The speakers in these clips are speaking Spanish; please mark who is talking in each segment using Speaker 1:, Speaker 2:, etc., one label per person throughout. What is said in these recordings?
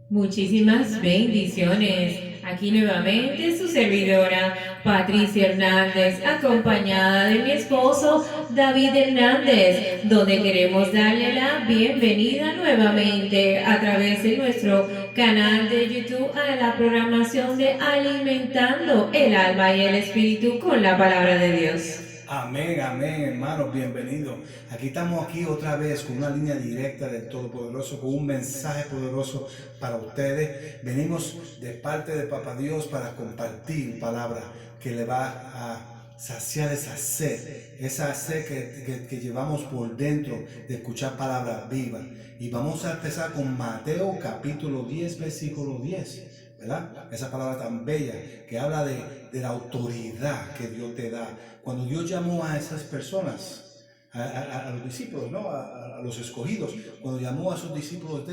Speaker 1: Muchísimas bendiciones. Aquí nuevamente su servidora Patricia Hernández, acompañada de mi esposo David Hernández, donde queremos darle la bienvenida nuevamente a través de nuestro canal de YouTube a la programación de Alimentando el Alma y el Espíritu con la Palabra de Dios.
Speaker 2: Amén, amén, hermanos, bienvenidos. Estamos aquí otra vez con una línea directa del Todopoderoso, con un mensaje poderoso para ustedes. Venimos de parte de Papá Dios para compartir palabra que le va a saciar esa sed que llevamos por dentro de escuchar palabra viva. Y vamos a empezar con Mateo capítulo 10, versículo 10. ¿Verdad? Esa palabra tan bella que habla de la autoridad que Dios te da. Cuando Dios llamó a esas personas, a los discípulos, ¿no? A los escogidos, cuando llamó a sus discípulos,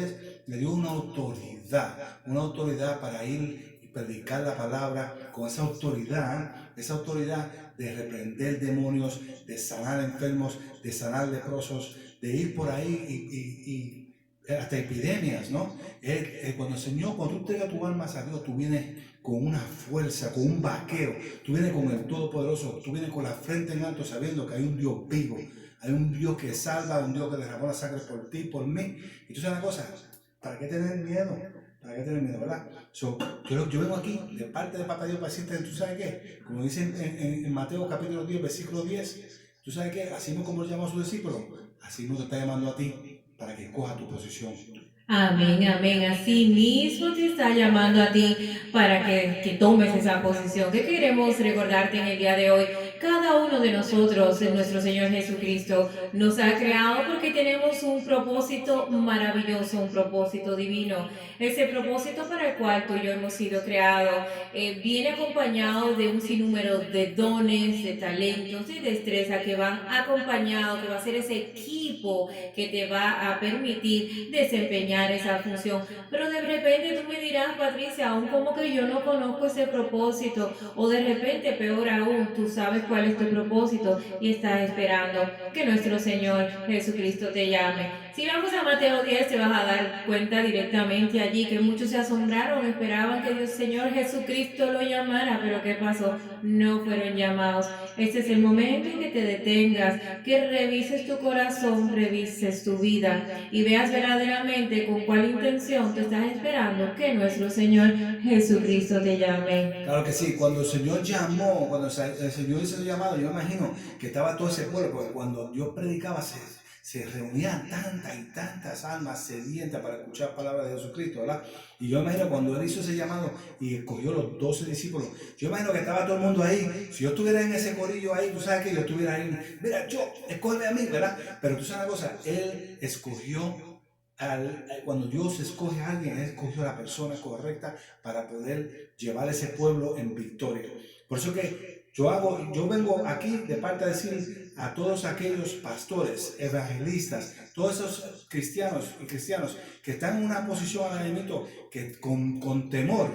Speaker 2: le dio una autoridad para ir y predicar la palabra con esa autoridad de reprender demonios, de sanar enfermos, de sanar leprosos, de ir por ahí y hasta epidemias, ¿no? Cuando el Señor, cuando tú entregas tu alma a Dios, tú vienes con una fuerza, con un vaqueo, tú vienes con el Todopoderoso, tú vienes con la frente en alto sabiendo que hay un Dios vivo, hay un Dios que salva, un Dios que derramó la sangre por ti, por mí. Y tú sabes una cosa, ¿para qué tener miedo? ¿Para qué tener miedo, verdad? Yo vengo aquí de parte de Papá Dios para decirte, ¿tú sabes qué? Como dice en Mateo capítulo 10, versículo 10, ¿tú sabes qué? Así como lo llamó a sus discípulos, así nos está llamando a ti para que coja tu posición.
Speaker 1: Amén, amén. Así mismo te está llamando a ti para que tomes esa posición. ¿Qué queremos recordarte en el día de hoy? Cada uno de nosotros, nuestro Señor Jesucristo, nos ha creado porque tenemos un propósito maravilloso, un propósito divino. Ese propósito para el cual tú y yo hemos sido creados viene acompañado de un sinnúmero de dones, de talentos y destreza que van acompañados, que va a ser ese equipo que te va a permitir desempeñar esa función. Pero de repente tú me dirás, Patricia, aún como que yo no conozco ese propósito, o de repente, peor aún, tú sabes cuál es tu propósito y estás esperando que nuestro Señor Jesucristo te llame. Si vamos a Mateo 10, te vas a dar cuenta directamente allí que muchos se asombraron, esperaban que el Señor Jesucristo lo llamara, pero ¿qué pasó? No fueron llamados. Este es el momento en que te detengas, que revises tu corazón, revises tu vida y veas verdaderamente con cuál intención tú estás esperando que nuestro Señor Jesucristo te llame.
Speaker 2: Claro que sí, cuando el Señor llamó, cuando el Señor hizo el llamado, yo imagino que estaba todo ese pueblo, porque cuando Dios predicaba se reunían tantas y tantas almas sedientas para escuchar palabras de Jesucristo, ¿verdad? Y yo imagino cuando Él hizo ese llamado y escogió los 12 discípulos, yo imagino que estaba todo el mundo ahí. Si yo estuviera en ese corillo ahí, tú sabes que yo estuviera ahí, mira, escógeme a mí, ¿verdad? Pero tú sabes una cosa, Él escogió cuando Dios escoge a alguien, Él escogió a la persona correcta para poder llevar a ese pueblo en victoria. Por eso que yo vengo aquí de parte de decir a todos aquellos pastores, evangelistas, todos esos cristianos y cristianos que están en una posición al enemigo, que con temor,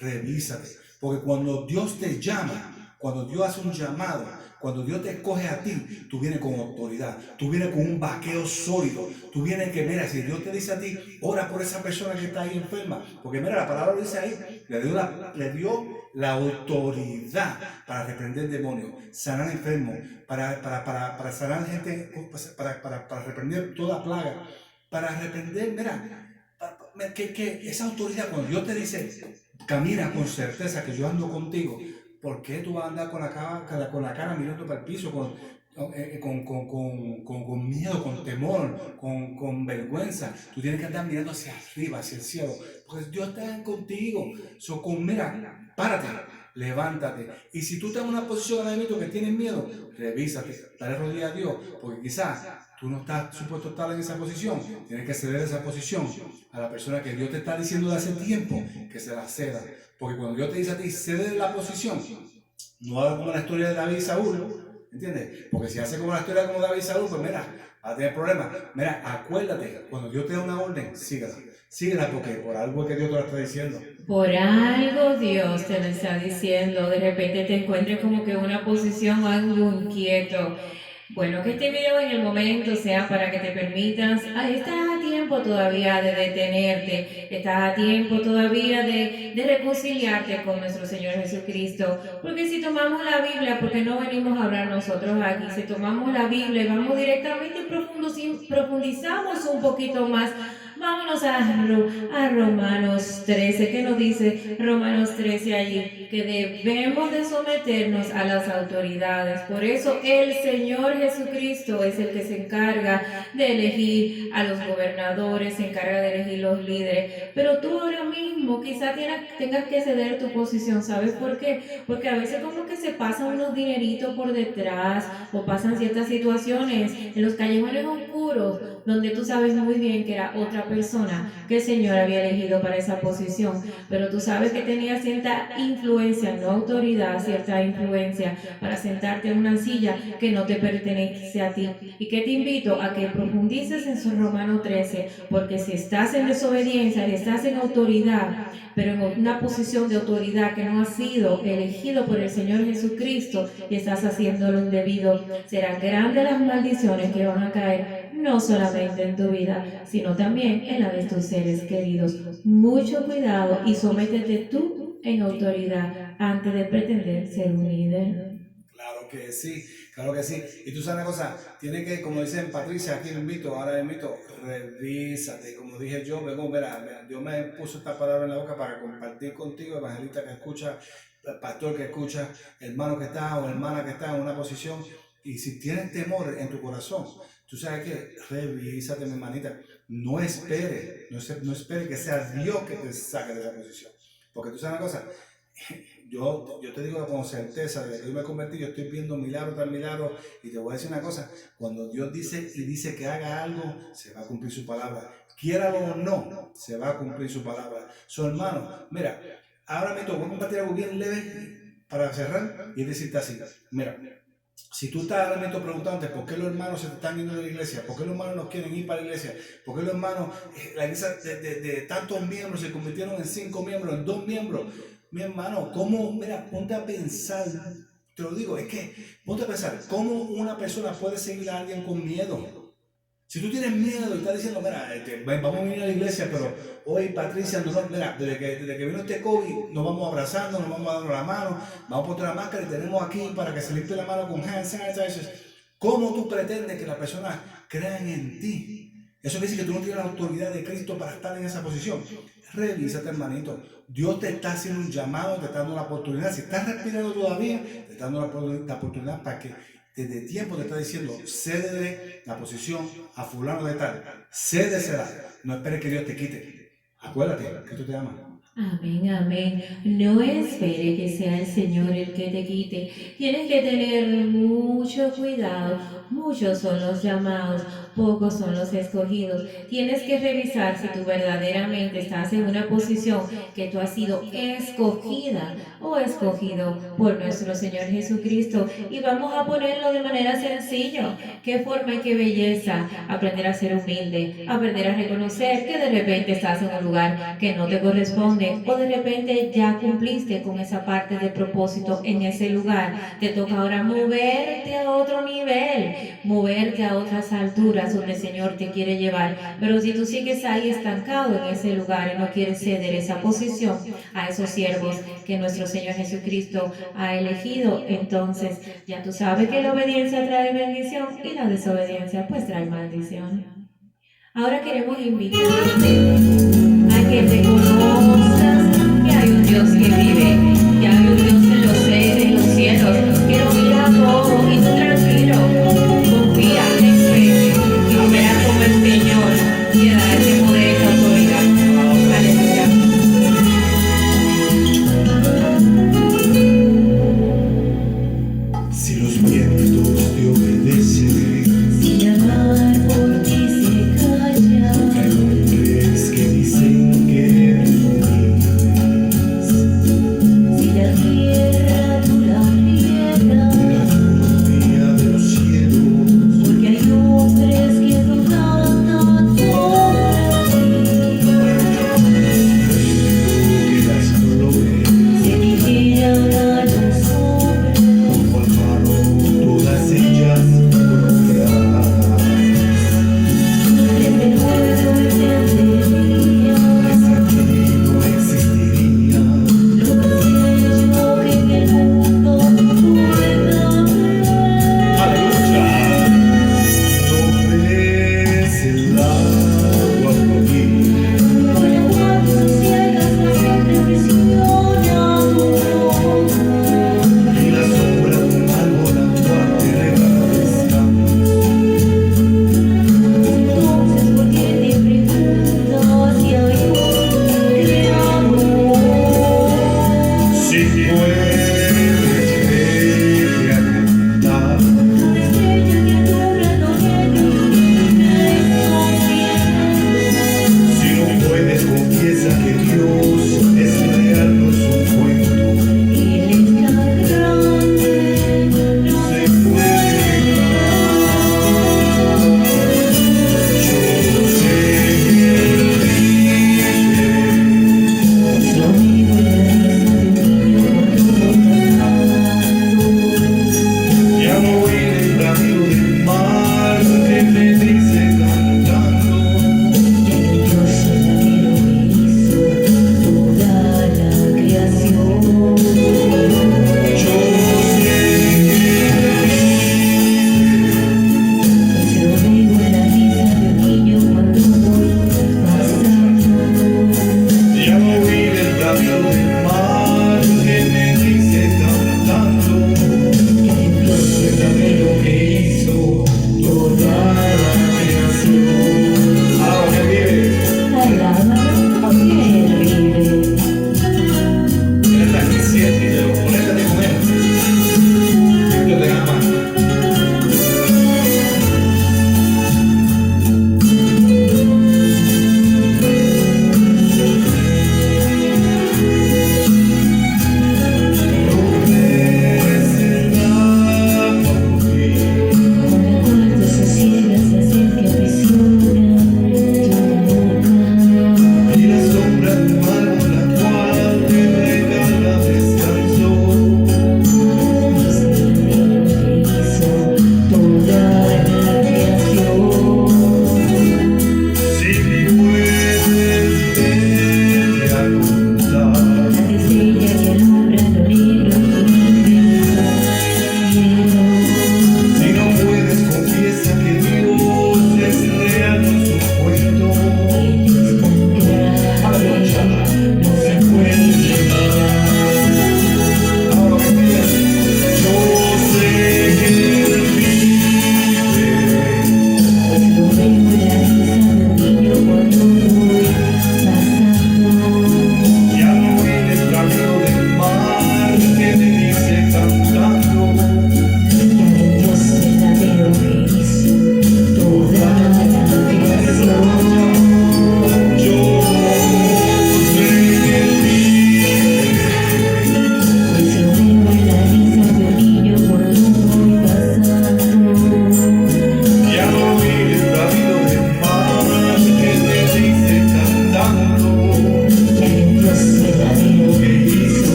Speaker 2: revísate. Porque cuando Dios te llama, cuando Dios hace un llamado, cuando Dios te escoge a ti, tú vienes con autoridad, tú vienes con un vaqueo sólido, tú vienes que, mira, si Dios te dice a ti, ora por esa persona que está ahí enferma, porque mira, la palabra lo dice ahí, le dio la autoridad para reprender demonios, sanar enfermos, para sanar gente, para reprender toda plaga, para reprender, mira, que esa autoridad, cuando Dios te dice, camina con certeza que yo ando contigo, ¿por qué tú vas a andar con la cara mirando para el piso, con miedo, con temor, vergüenza? Tú tienes que andar mirando hacia arriba, hacia el cielo, pues Dios está contigo. Mira, párate, levántate. Y si tú estás en una posición de enemigo que tienes miedo, revísate, dale rodilla a Dios, porque quizás tú no estás supuesto a estar en esa posición. Tienes que ceder esa posición a la persona que Dios te está diciendo de hace tiempo que se la ceda. Porque cuando Dios te dice a ti, cede la posición, no haga como la historia de David y Saúl, ¿entiendes? Porque si hace como la historia como David y Saúl, pues mira, va a tener problemas. Mira, acuérdate, cuando Dios te da una orden, síguela. Síguela porque por algo es que Dios te lo está diciendo.
Speaker 1: Por algo Dios te lo está diciendo. De repente te encuentres como que en una posición algo inquieto. Bueno, que este video en el momento sea para que te permitas, estás a tiempo todavía de detenerte, estás a tiempo todavía de reconciliarte con nuestro Señor Jesucristo, porque si tomamos la Biblia, porque no venimos a hablar nosotros aquí, si tomamos la Biblia y vamos directamente y profundizamos un poquito más, vámonos a Romanos 13, que nos dice Romanos 13 allí, que debemos de someternos a las autoridades. Por eso el Señor Jesucristo es el que se encarga de elegir a los gobernadores, se encarga de elegir los líderes. Pero tú ahora mismo quizás tengas que ceder tu posición. ¿Sabes por qué? Porque a veces como que se pasan unos dineritos por detrás o pasan ciertas situaciones en los callejones oscuros donde tú sabes muy bien que era otra persona que el Señor había elegido para esa posición, pero tú sabes que tenía cierta influencia, no autoridad, cierta influencia para sentarte en una silla que no te pertenece a ti. Y que te invito a que profundices en su Romano 13, porque si estás en desobediencia, estás en autoridad, pero en una posición de autoridad que no ha sido elegido por el Señor Jesucristo y estás haciendo lo indebido, serán grandes las maldiciones que van a caer no solamente en tu vida, sino también en la de tus seres queridos. Mucho cuidado y sométete tú en autoridad antes de pretender ser un líder.
Speaker 2: Claro que sí, claro que sí. Y tú sabes una cosa, tiene que, como dicen Patricia, aquí le invito, ahora le invito, revísate. Como dije yo, mira, yo me puse esta palabra en la boca para compartir contigo, evangelista que escucha, pastor que escucha, hermano que está o hermana que está en una posición. Y si tienes temor en tu corazón, tú sabes que revísate, mi hermanita. No espere que sea Dios que te saque de esa posición. Porque tú sabes una cosa, yo te digo con certeza, desde que yo me convertí, yo estoy viendo milagro tras milagro, y te voy a decir una cosa, cuando Dios dice que haga algo, se va a cumplir su palabra. Quiéralo o no, se va a cumplir su palabra. So, hermano, mira, ahora mismo voy a compartir algo bien leve para cerrar y decirte así, mira, si tú estás ahora mismo preguntándote por qué los hermanos se están yendo de la iglesia, por qué los hermanos no quieren ir para la iglesia, por qué los hermanos, la iglesia de tantos miembros se convirtieron en 5 miembros, en 2 miembros, mi hermano, ¿cómo? Mira, ponte a pensar, te lo digo, es que ponte a pensar, ¿cómo una persona puede seguir a alguien con miedo? Si tú tienes miedo y estás diciendo, mira, vamos a venir a la iglesia, pero hoy Patricia, mira, desde que vino este COVID, nos vamos abrazando, nos vamos a dar la mano, vamos a poner la máscara y tenemos aquí para que se limpie la mano con hand sanitizer. ¿Cómo tú pretendes que las personas crean en ti? Eso quiere decir que tú no tienes la autoridad de Cristo para estar en esa posición. Revísate, hermanito. Dios te está haciendo un llamado, te está dando la oportunidad. Si estás respirando todavía, te está dando la oportunidad para que desde tiempo te está diciendo, cédele la posición a fulano de tal. Cédesela. No esperes que Dios te quite. Acuérdate que tú te amas.
Speaker 1: Amén, amén. No espere que sea el Señor el que te quite. Tienes que tener mucho cuidado. Muchos son los llamados, pocos son los escogidos. Tienes que revisar si tú verdaderamente estás en una posición que tú has sido escogida o escogido por nuestro Señor Jesucristo. Y vamos a ponerlo de manera sencilla. Qué forma y qué belleza aprender a ser humilde, aprender a reconocer que de repente estás en un lugar que no te corresponde, o de repente ya cumpliste con esa parte de propósito en ese lugar. Te toca ahora moverte a otro nivel, moverte a otras alturas donde el Señor te quiere llevar. Pero si tú sigues ahí estancado en ese lugar y no quieres ceder esa posición a esos siervos que nuestro Señor Jesucristo ha elegido, entonces ya tú sabes que la obediencia trae bendición y la desobediencia pues trae maldición. Ahora queremos invitarte a que reconozcas que hay un Dios que vive, que hay un Dios en los cielos, que lo mira todo y tú tranquilo, confía, ten fe y verás como el Señor te dará ese poder y esa autoridad. Aleluya.
Speaker 2: Si los vientos te obedecen,
Speaker 1: Si llamar por ti se calla,
Speaker 2: hay hombres que dicen que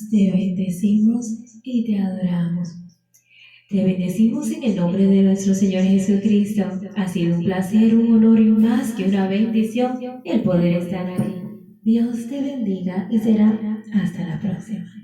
Speaker 1: te bendecimos y te adoramos. Te bendecimos en el nombre de nuestro Señor Jesucristo. Ha sido un placer, un honor y más que una bendición el poder estar aquí. Dios te bendiga y será hasta la próxima.